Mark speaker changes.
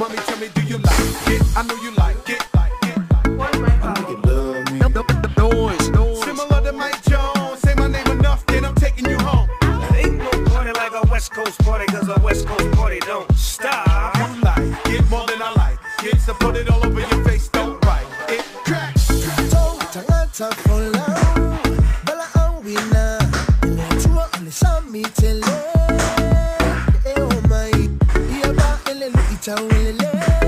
Speaker 1: Mommy, tell me, do you like it? I know you like it. I know you love me. Noise. Similar to Mike Jones. Say my name enough, then I'm taking you home.
Speaker 2: Ain't no party like a West Coast party, cause a West Coast party don't stop.
Speaker 1: You like it more than I like it. So put it all over your face, don't write it. Crack.
Speaker 3: Tangata for long. Bala ang wina. Inetua alisami tele. Oh my. Iya ba elelu ita welele.